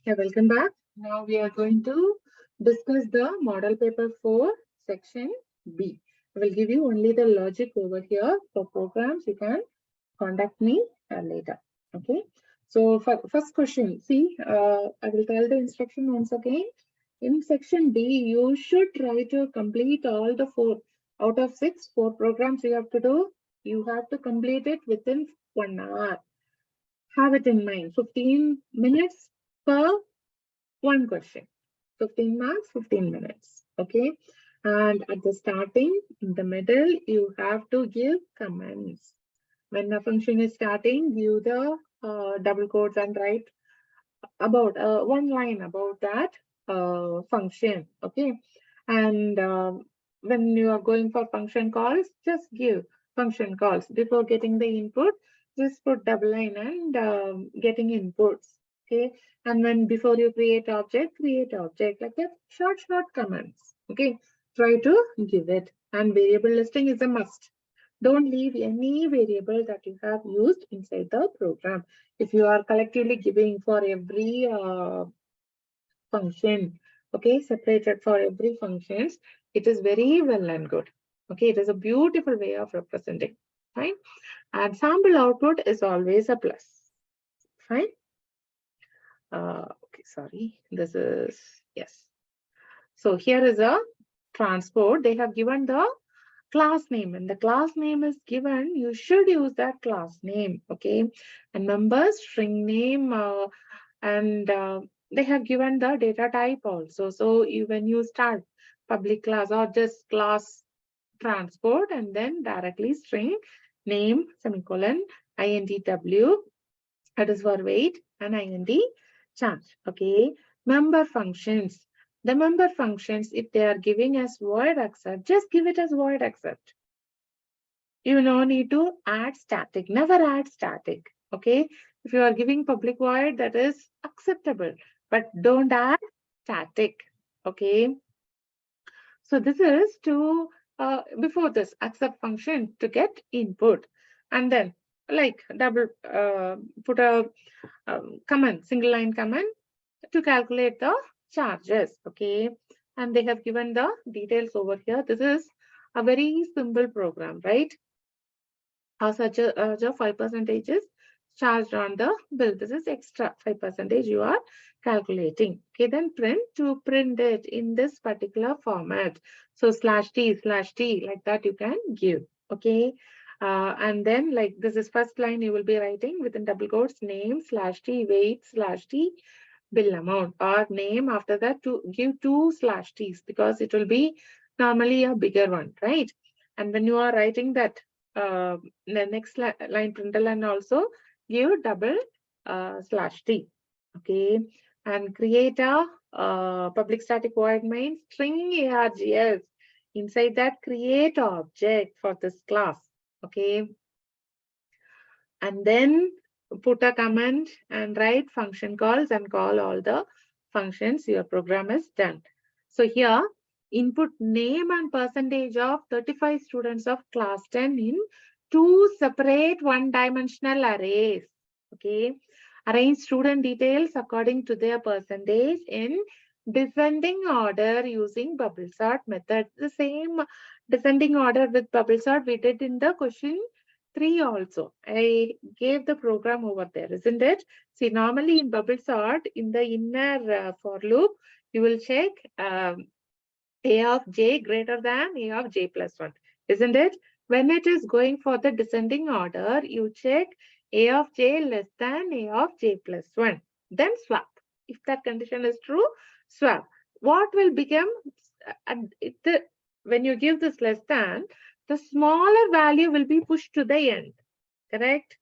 Yeah, welcome back. Now we are going to discuss the model paper 4 section B. I will give you only the logic over here. For programs, you can contact me later. Okay. So for first question, see, I will tell the instruction once again. In section B, you should try to complete all the 4 out of 4 programs you have to do. You have to complete it within 1 hour. Have it in mind. 15 minutes per one question. 15 marks, 15 minutes. Okay. And at the starting, in the middle, you have to give comments. When a function is starting, give the double quotes and write about one line about that function. Okay. And when you are going for function calls, just give function calls. Before getting the input, just put double line and getting inputs. Okay. And when before you create object like that, short comments. Okay. Try to give it. And variable listing is a must. Don't leave any variable that you have used inside the program. If you are collectively giving for every function, okay, separated for every functions, it is very well and good. Okay, it is a beautiful way of representing. Fine. And sample output is always a plus. Fine. Okay, sorry. This is, yes. So here is a transport. They have given the class name, and the class name is given, you should use that class name. Okay. And members, string name, and they have given the data type also. So when you start public class or just class transport and then directly string name semicolon INTW, that is for weight, and INT charge. Okay. Member functions. The member functions, if they are giving as void accept, just give it as void accept. You no need to add static. Never add static. Okay. If you are giving public void, that is acceptable, but don't add static. Okay. So this is to before this accept function to get input, and then like double put a command, single line command to calculate the charges. Okay. And they have given the details over here. This is a very simple program, right? Such a 5% is charged on the bill. This is extra 5% you are calculating. Okay, then to print it in this particular format. So /t like that you can give. Okay. And then like this is first line you will be writing within double quotes name /t weight /t bill amount, or name after that to give 2/t's because it will be normally a bigger one, right? And when you are writing that the next line println and also give double /t. Okay. And create a public static void main string args. Inside that, create object for this class. Okay. And then put a comment and write function calls and call all the functions. Your program is done. So here, input name and percentage of 35 students of class 10 in 2 separate one-dimensional arrays. Okay. Arrange student details according to their percentage in descending order using bubble sort method. The same descending order with bubble sort we did in the question 3 also. I gave the program over there, isn't it? See, normally in bubble sort, in the inner for loop, you will check a of j greater than a of j plus 1, isn't it? When it is going for the descending order, you check a of j less than a of j plus 1. Then swap. If that condition is true, swap. What will become, when you give this less than, the smaller value will be pushed to the end, correct?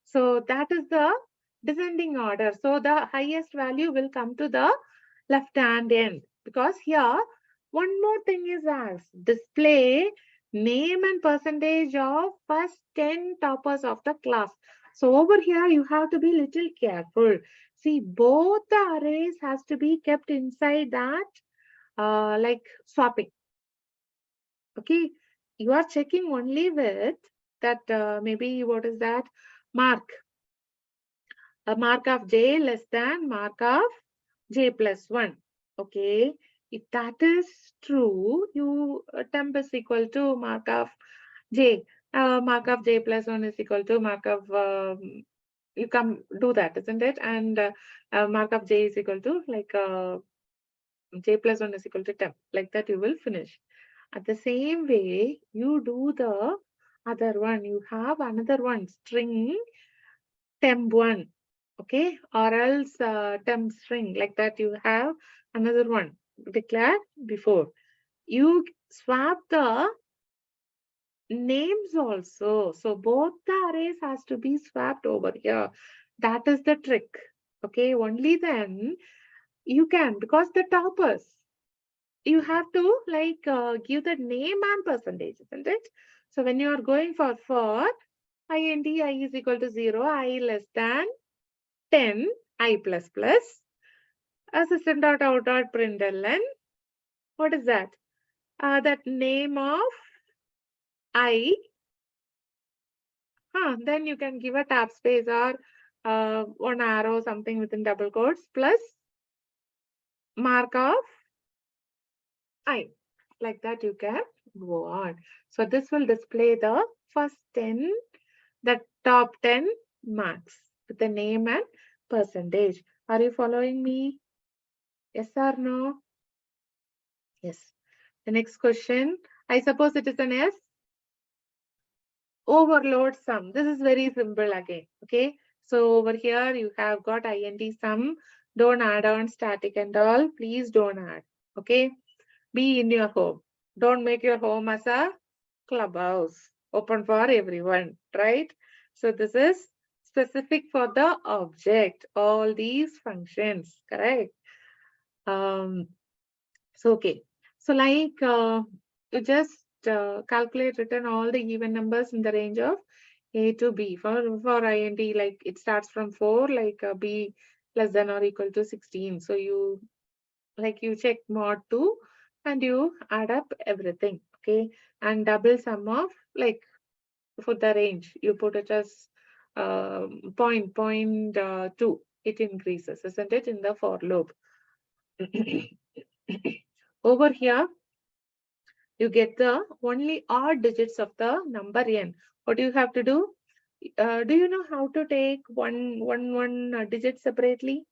So that is the descending order. So the highest value will come to the left hand end, because here one more thing is asked, display name and percentage of first 10 toppers of the class. So over here you have to be little careful. See, both the arrays has to be kept inside that like swapping. Okay, you are checking only with that maybe what is that mark, a mark of j less than mark of j plus 1. Okay. If that is true, you temp is equal to mark of j. Mark of j plus 1 is equal to mark of you come do that, isn't it? And mark of j is equal to like j plus 1 is equal to temp. Like that, you will finish. At the same way, you do the other one. You have another one, string temp1, okay, or else temp string, like that. You have another one declared before. You swap the names also. So both the arrays has to be swapped over here. That is the trick. Okay, only then you can, because the toppers, you have to like give the name and percentage, isn't it? So when you are going for int I is equal to 0, I less than 10, I plus plus, system dot out dot println. What is that? That name of I. Then you can give a tab space or one arrow, something within double quotes, plus mark of I. Like that you can go on. So this will display the first 10, the top 10 marks with the name and percentage. Are you following me? Yes or no? Yes. The next question, I suppose it is an S. Overload sum. This is very simple again. Okay. So over here you have got int sum. Don't add on static and all. Please don't add. Okay. Be in your home. Don't make your home as a clubhouse. Open for everyone. Right. So this is specific for the object. All these functions. Correct. So okay. So like you just calculate return all the even numbers in the range of A to B. For int, like it starts from 4, like B less than or equal to 16. So you like you check mod 2 and you add up everything. Okay. And double sum of like for the range, you put it as point 2. It increases, isn't it, in the for loop. Over here, you get the only odd digits of the number n. What do you have to do? Do you know how to take one digit separately?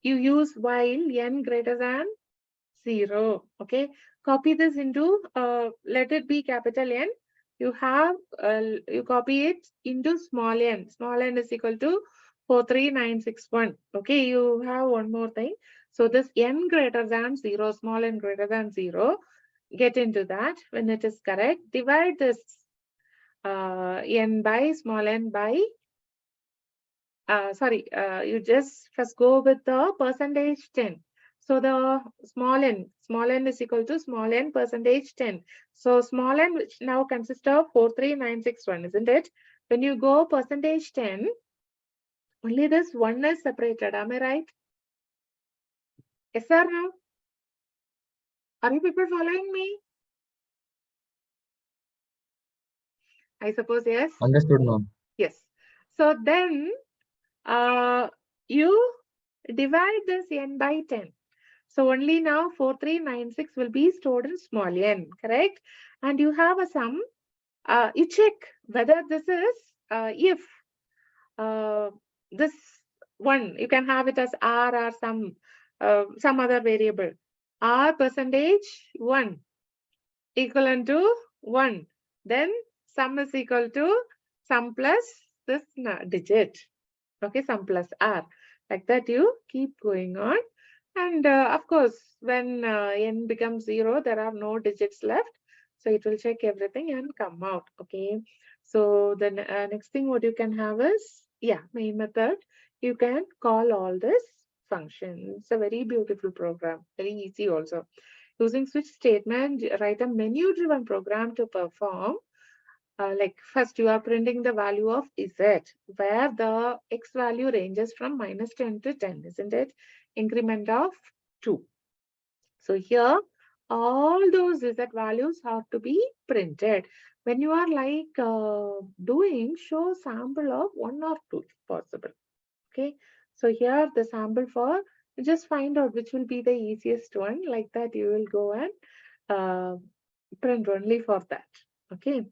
You use while n greater than 0. Okay, copy this into let it be capital N. You have you copy it into small n. Small n is equal to 43961. Okay, you have one more thing. So this n greater than 0, small n greater than 0, get into that. When it is correct, divide this n by small n by you just first go with the percentage 10. So the small n is equal to small n percentage 10. So small n, which now consists of 43961, isn't it? When you go percentage 10, only this one is separated. Am I right? Yes or no? Are you people following me? I suppose yes. Understood, ma'am. Yes. So then you divide this n by 10. So only now 4396 will be stored in small n, correct? And you have a sum. You check whether this is if uh, this one, you can have it as r or some other variable. R percentage 1 equivalent to 1. Then sum is equal to sum plus this digit. Okay, sum plus r. Like that you keep going on. And of course, when n becomes 0, there are no digits left. So it will check everything and come out. Okay. So the next thing what you can have is, yeah, main method. You can call all this function. It's a very beautiful program. Very easy also. Using switch statement, write a menu-driven program to perform. Like first you are printing the value of z, where the x value ranges from -10 to 10, isn't it? Increment of 2. So here, all those z values have to be printed. When you are like doing, show sample of 1 or 2 if possible. Okay. So here the sample for Just find out which will be the easiest one. Like that, you will go and print only for that. Okay.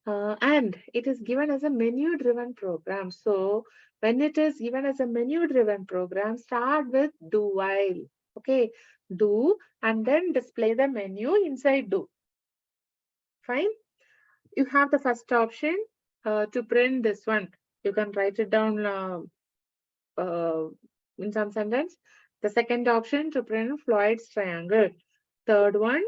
And it is given as a menu driven program. So when it is given as a menu driven program, start with do while. Okay. Do and then display the menu inside do. Fine. You have the first option to print this one. You can write it down in some sentence. The second option to print Floyd's triangle. Third one,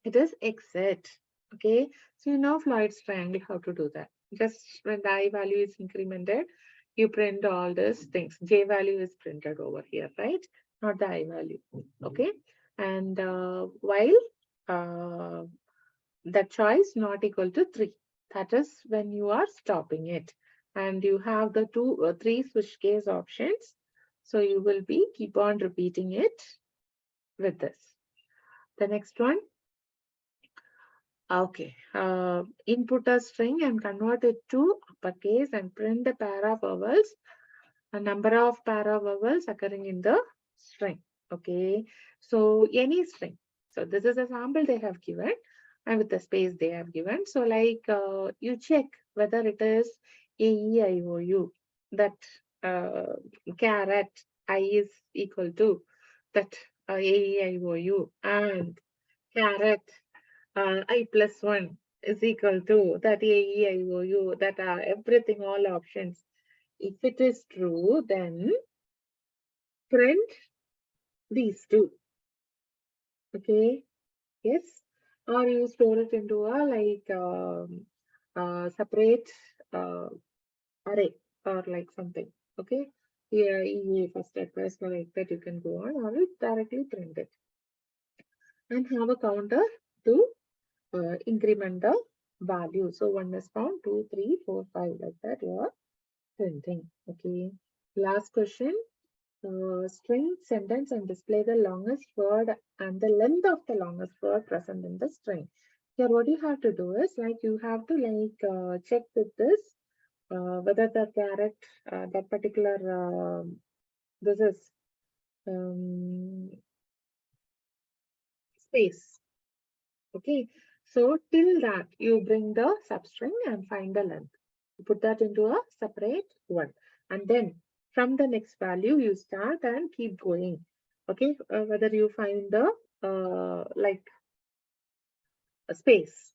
it is exit. Okay, so you know Floyd's triangle, how to do that. Just when the I value is incremented, you print all these things. J value is printed over here, right? Not the I value. Okay, and while the choice not equal to 3, that is when you are stopping it. And you have the three switch case options. So you will be keep on repeating it with this. The next one. Okay, input a string and convert it to uppercase and print the pair of vowels, a number of pair of vowels occurring in the string. Okay, so any string. So this is a sample they have given and with the space they have given. So like you check whether it is A, E, I, O, U, that caret I is equal to that A, E, I, O, U and caret I plus 1 is equal to that A, E, I, O, U, that are everything, all options. If it is true, then print these two. Okay, yes. Or you store it into a like separate array or like something. Okay, here EA first request or like that you can go on or directly print it and have a counter to increment the value. So 1 is found, 2, 3, 4, 5 like that you are printing. Okay. Last question. String sentence and display the longest word and the length of the longest word present in the string. Here what you have to do is like you have to like check with this whether the caret that particular this is space. Okay, so till that you bring the substring and find the length. You put that into a separate one, and then from the next value you start and keep going. Okay, whether you find the like a space,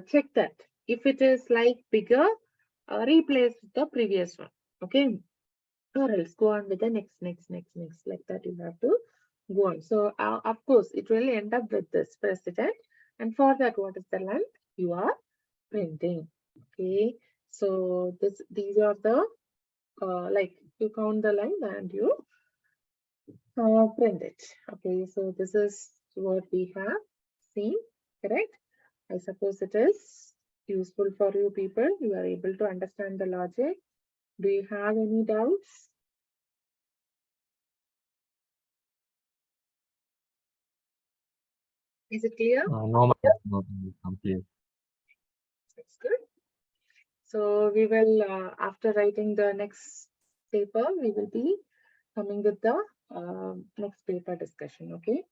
check that. If it is like bigger, replace the previous one. Okay, or else go on with the next, like that you have to go on. So of course it will end up with this precedent, and for that what is the length you are printing. Okay, so these are the like you count the length and you print it. Okay, so this is what we have seen, correct? I suppose it is useful for you people. You are able to understand the logic. Do you have any doubts? Is it clear? No, ma'am. No, I'm clear. That's good. So we will, after writing the next paper, we will be coming with the next paper discussion. Okay.